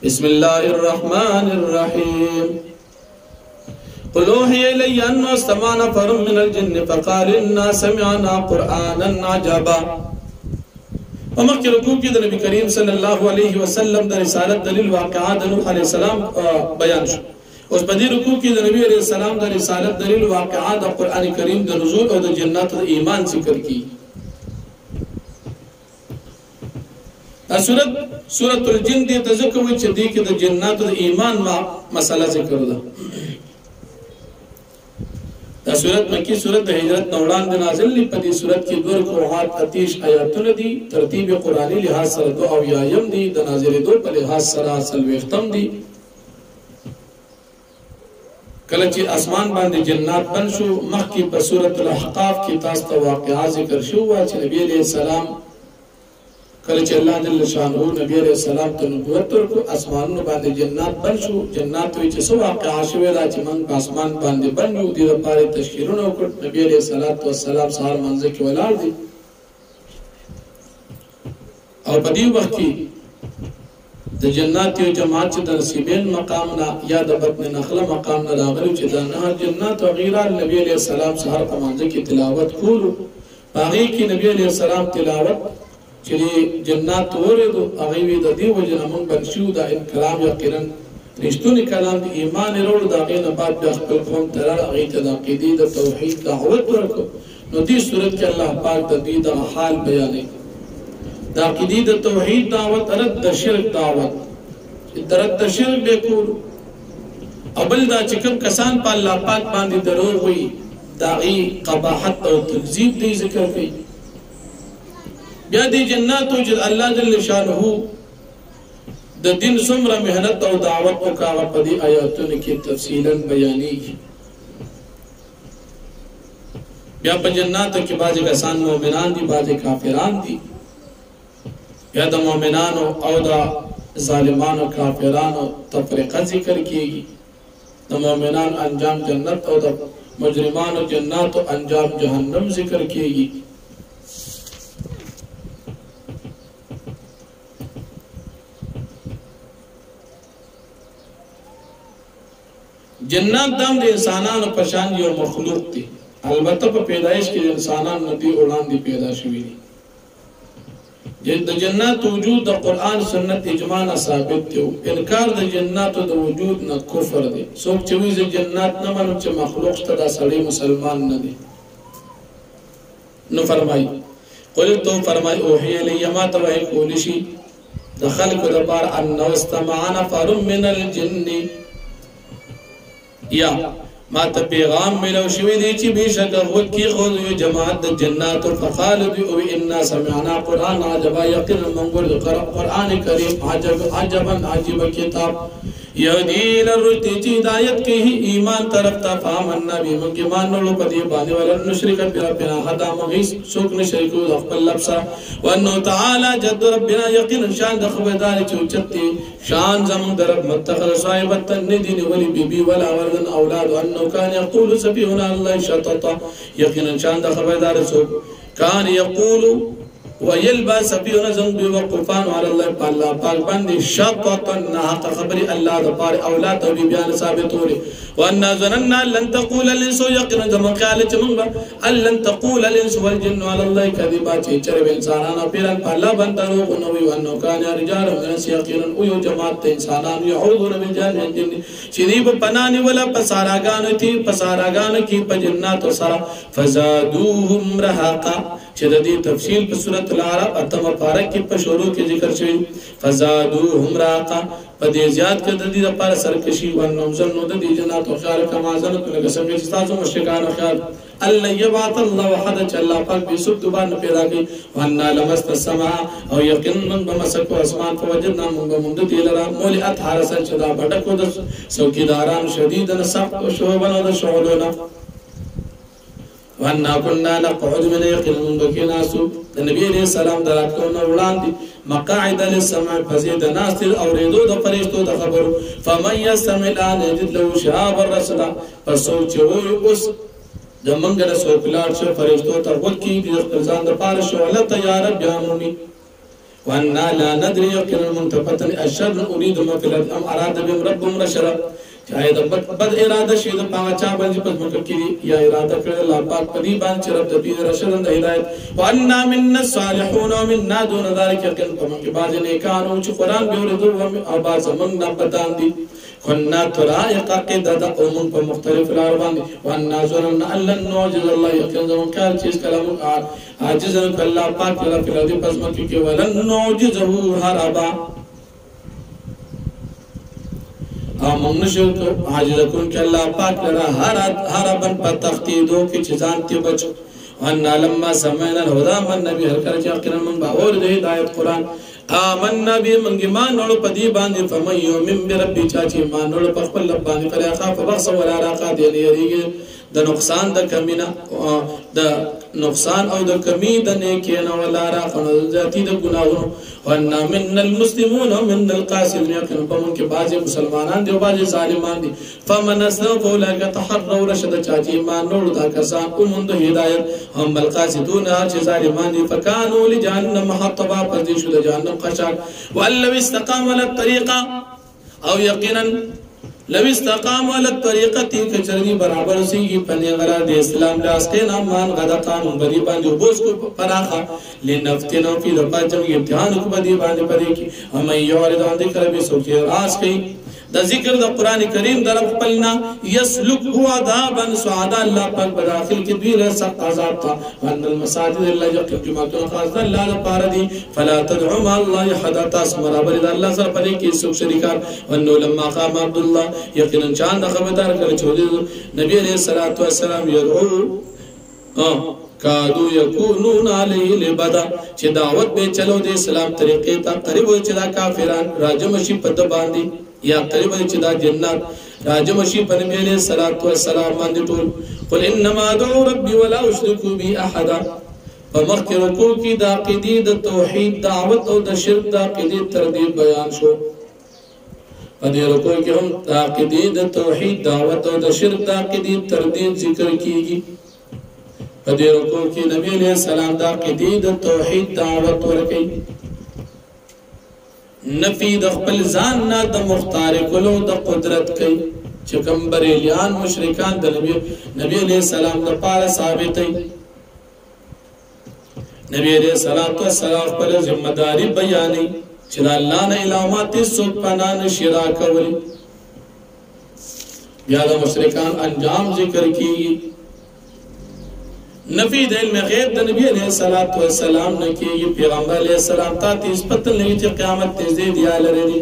بسم الله الرحمن الرحيم قل اوحي الي انه استمع نفر من الجن فقال انا سمعنا قرانا عجبا. ومخکې رکوع کې د نبی کریم صلی الله علیه وسلم د رسالت دلیل واقعات د نوح علیه السلام بیان شو. اوس په دې رکوع کې د نبی علیه السلام د رسالت دلیل واقعات د قران کریم د نزول او د جنات د ایمان ذکر کی. سورۃ الجن دې تذکر وي چې دې کې د جنات د ایمان مسله ذکر ده. دا سورۃ مکی سورۃ د هجرت نوړان د نازل په دې سورۃ کې 2 رکوعات 30 آیاتونه دي. ترتیب قرآنی لحاظ سره 2 او یایم دي. د نازل 2 په لحاظ سره 30 دي. کله چې اسمان باندې جنات بن شو مخکې په سورۃ الاحقاف کې تاسو ته واقعا ذکر شو چې نبی علیہ السلام کله چې الله جل شانه نبی علیہ السلام ته نبوت ورکړ اسمانونو باندې جنات بن شو. جنات وی چې سو واقعا شوی دا چې موږ په اسمان باندې بن یو دي لپاره تشکیلونه وکړ. نبی علیہ السلام سهار منځ کې ولاړ دي او په دې وخت کې د جنات یو جماعت چې د نصیبین مقام نه یا د بطن نخله مقام نه راغلي چې د نه جنات او غیره نبی علیہ السلام سهار په منځ کې تلاوت کولو. هغه کې نبی علیہ السلام تلاوت چې جنات ورېدو هغه وی د دې وجه موږ بنشو دا کلام یقینا رښتونی کلام د ایمان وروړو دا غینه بعد د خپل قوم تر هغه ته د عقیدې د توحید دعوت ورکو. نو دې صورت کې الله پاک د دې د حال بیانې د عقیدې د توحید دعوت رد د شرک دعوت چې رد د شرک به کول او بل دا چې کوم کسان په الله پاک باندې دروغ وي دا غي قباحت او تکذیب دې ذکر کوي. بیا دې جناتو چې الله جل شانه د دین څومره مهنت او دعوت وکړه په دې آیاتونو کې تفصیلا بیانېږي. بیا په جناتو کې بعضې کسان مؤمنان دي بعضې کافران دي. بیا د مؤمنانو او د ظالمانو کافرانو تفریقه ذکر کیږي. د مؤمنانو انجام جنت او د مجرمانو جناتو انجام جهنم ذکر کیږي. جنات دام د انسانانو په شان یو مخلوق دي. البته په پیدایش کې انسانان نه دي وړاندې پیدا شوي دي. د جنات وجود د قرآن سنت اجماع ثابت دی. انکار د جناتو د وجود نه کفر دی. څوک چې وایي جنات نه منو چې مخلوق ته دا سړی مسلمان نه دی. نو فرمایي قل تو فرمایي اوحی الی ما ته وحی کولی شي د خلقو دپاره انه استمع نفر من الجن یا ما ته پیغام ملو شوی دی چې بشک وکی خود یو جماعت د جنات فقالوا او انا سمعنا قرآن عجبا یقینا منظور قرآن کریم عجبا عجیب کتاب یهدی الى الرشد چې ہدایت کوي ایمان طرف ته فآمنا به موږ ایمان ورو په دې باندې ولن نشرک بربنا حدا مغیث څوک نشریکو د خپل لفظ وانه تعالی جد ربنا یقینا شان د خبردار چې اوچتي شان زمون در متخذ صاحبت ندین ولی بیبی ولا ولدن اولاد انه كان يقول سفيهنا الله شططا یقینا شان د خبردار څوک کان یقول ويلبا سفيهنا زم بوقفان على الله الله پاک باندې شططا حق خبر الله د پاره اولاد او بیان ثابت وری وان ظننا لن تقول الانس یقینا زم خیال چې موږ لن تقول الانس والجن على الله كذبا چې چر انسانانو پیران په الله باندې نو نو وي انه كان رجال من یقینا او یو جماعت انسانان يعوذون من جن الجن چې دی په پناني ولا پساراګان تی پساراګان کی په جنات سره فزادوهم رهقا چې د دې تفصیل په سورۃ الاعراف اتم پارک کې په شروع کې ذکر شوی فزادوهم رهقا په دې زیات کې د دې لپاره سرکشي او نوزن نو د دې جنات او خار کما ځنه لکه څنګه چې تاسو مشرکان خیال الله یبعث الله وحد چې الله پاک به سب دوباره پیدا کوي وانا لمست السماء او یقینا بمسکو اسمان په وجدنا موږ دې لرا مولئت حرس چې دا بډکو د څوکیداران شدید نسق او شوبنه د شغلونه وانا كنا نقعد من يقين بكناسو النبي عليه السلام دراتونه وړاندې مقاعد للسمع فزيد ناس اوریدو د فرشتو د خبر فمن يستمع الان يجد له شهاب الرصد فسوچ وي اوس د منګره سوکلاټ شه فرشتو ته وکی د خپل ځان د پاره شعله تیار بیانونی وأنا لا ندري يقين المنتفتن أشر أريد ما في الأرض أم أراد بهم ربهم رشدا چاہے دا بد ارادہ شید پاگا چاہ بانجی پس مکر کی یا ارادہ کرے اللہ پاک پدی بانچ رب دبید رشدن دا ہدایت وَأَنَّا مِنَّا الصَّالِحُونَ وَمِنَّا دُونَ ذَلِكَ يَقِنْ پمن کے باز نیکانو چو قرآن بیوردو اور باز من نبتان دی كنا طرائق قدد قوم بمختلف الأربان وأنا ظننا أن لن نعجز الله يقين زمن كار چیز کلام عاجزن کاللہ پاک للا فی الارض پس مکی کے ولن نعجزه هربا آمون نشو عاجز کن کاللہ پاک للا هربا پتختیدو کی چیزان تی بچو وأنا لما سمعنا الهدى من نبی ہر کر چاقنا من باور دے ہدایت قرآن آمنا بی منگی مانوڑ پدی باندی فمن یومن بربی چاچی مانوڑ پخپل لب باندی فلا خاف بخص ولا راقا دینی یریگی دا نقصان دا کمینا دا نقصان او دا کمی دا نیکینا ولا راقا ذاتی دا گناہنو وانا من المسلمون ومن القاسمین یقین فمن کے بازی مسلمانان دی و بازی ظالمان دی فمن اسلام فولاکا تحرر رشد چاچی مانوڑ دا کسان امون دا ہدایت هم بالقاسدون چی ظالمان دی فکانو لجہنم حطبا پردیشو دا جہنم خشاک وَأَن لَوْ اسْتَقَامُوا عَلَى الطَّرِيقَةِ او یقینا لو استقاموا على الطريقة كچرنی برابر سیگی پنی غرار دی اسلام لاسقین امان غدا قانون بدی باندی بوز کو پراخا لنفتنو فی دفع جمعی امتحانو کو بدی باندی پدی کی ہمیں یوارد آندی کربی سوچی راز کئی دا ذکر دا قرآن کریم در پلنا یسلک ہوا عذابا سعادا اللہ پاک بداخل کی دوی رہ سخت عذاب تھا وان المساجد اللہ یقین جماعتون خاص دا اللہ دا پارا دی فلا تدعو ما اللہ حدا تاس مرابر دا اللہ سر پدی کی سوک شرکار وانو لما قام عبداللہ یقین چاند خبردار کر چھوڑی نبی علیہ السلام یدعو کادو یکونون علیہ لبدا چھ دعوت بے چلو دے اسلام طریقے تا قریب ہوئی چھ دا کافران راجمشی پد باندی یا قریب ہوئی چھ دا جنات راجمشی پد نبی علیہ السلام باندی طول قل انما دعو ربی ولا اشرکو بی احدا فمخ رکو کی دا قدید توحید دعوت او دا شرک دا قدید تردید بیان شو پدی رکو کی ہم دا قدید توحید دعوت او دا شرک دا قدید تردید ذکر کی گی پدی رکو کی نبی علیہ السلام دا قدید توحید دعوت ورکی نفی دا خپل زاننا دا مختار کلو دا قدرت کی چکم بریلیان مشرکان دا نبی علیہ السلام دا پارا ثابتی نبی علیہ السلام خپل ذمہ داری بیانی چرا اللہ نے علامات سوک پنان شرا کولی بیادا مشرکان انجام ذکر کی نفی دا علم غیب دا نبی علیہ السلام نے کی یہ پیغمبر علیہ السلام تا تیز پتن لگی چی قیامت تیزی دیا لردی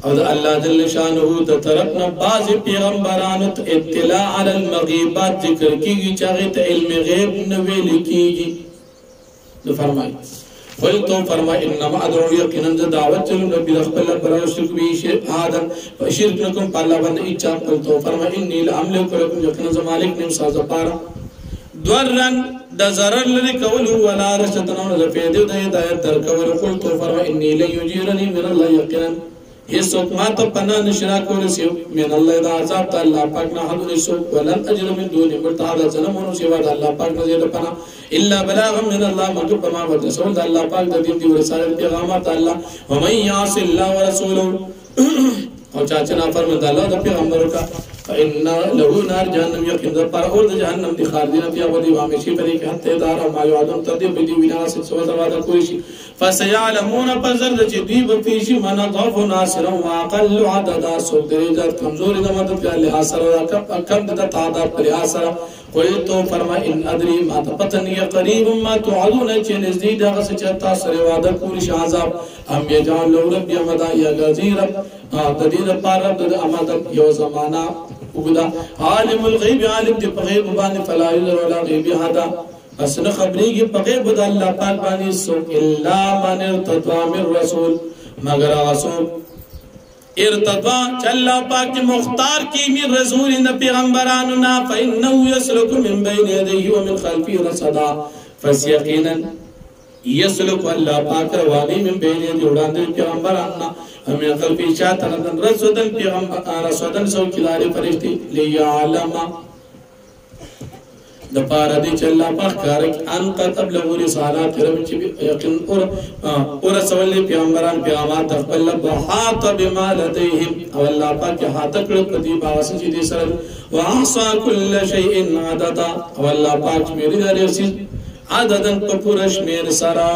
اور اللہ جل شانہو تا طرفنا بعض پیغمبرانت اطلاع علی المغیبات ذکر کی گی چاہیت علم غیب نویل کی گی تو فرمائی قلتو فرمائی انما ادعو یقینا دعوت چلو نبی رخب اللہ برای شرک بھی آدم شرک نکم پالا بند اچھا قلتو فرمائی انی لعملکو لکم یقینا زمالک نم سازا پارا دورن دا ضرر لری کولو ولا رشدنا زفیدیو دا ہدایت در کولو قلتو فرمائی انی لیجیرنی من اللہ یقینا اس حکمات پناہ نشرا کو رسیو من اللہ دا عذاب تا اللہ پاک نا حد رسو ولن اجر من دونی مرتحادا ظلمون سوا دا اللہ پاک نزید پناہ الا بلاغا من اللہ مکب پما ود رسول دا اللہ پاک دا دین دی ورسالت پیغامات اللہ ومن یعص اللہ ورسولو اور چاچنا فرمد دا اللہ دا پیغمبرو کا فإن له نار جہنم یقین در پر اور دا جہنم دی خاردین فیا ودی وامیشی پری کہ حتی دارا ما یعدون تردیب بدی ویناسد سوا زوادا کوئیشی فسیعلمون پزرد چی دیب فیشی من ضعف ناصرا واقل عددا سوک دریجات کمزوری دا مدد کر لحاصر و کم دا تعداد پر لحاصر قلتو فرما ان ادری ما تپتنی قریب ما توعدون چی نزدید اغس چتا سر وعدہ کوریش عذاب ام یجعل لو ربی امدا یا غزیر تدید پار رب دا امدا یو زمانہ اگدا عالم الغیب عالم دی پغیب بانی فلا یلر ولا غیبی حدا بس نہ خبری کی پغیب دا اللہ پاک بانی سوک اللہ من ارتضا من رسول مگر آسوک ارتضا چلا پاک مختار کی من رسول ان پیغمبراننا فإنہو یسلک من بین یدیہ ومن خلفی رسدا فس یقینا یسلک اللہ پاک روانی من بین یدیہ اڑاندر پیغمبراننا ہمیں خلفی شاعتنا رسودن سو کلاری فرشتی لیعلم د پاره دی چې الله پاک کار ان قد ابلغوا رسالات رب چې یقین اور رسول پیغمبران پیغامات خپل وحاط بما لديهم او الله پاک حاط کړ په دې باوس چې دې سره واحصى كل شيء عددا او الله پاک مېری دې عددن په پوره شمیر سره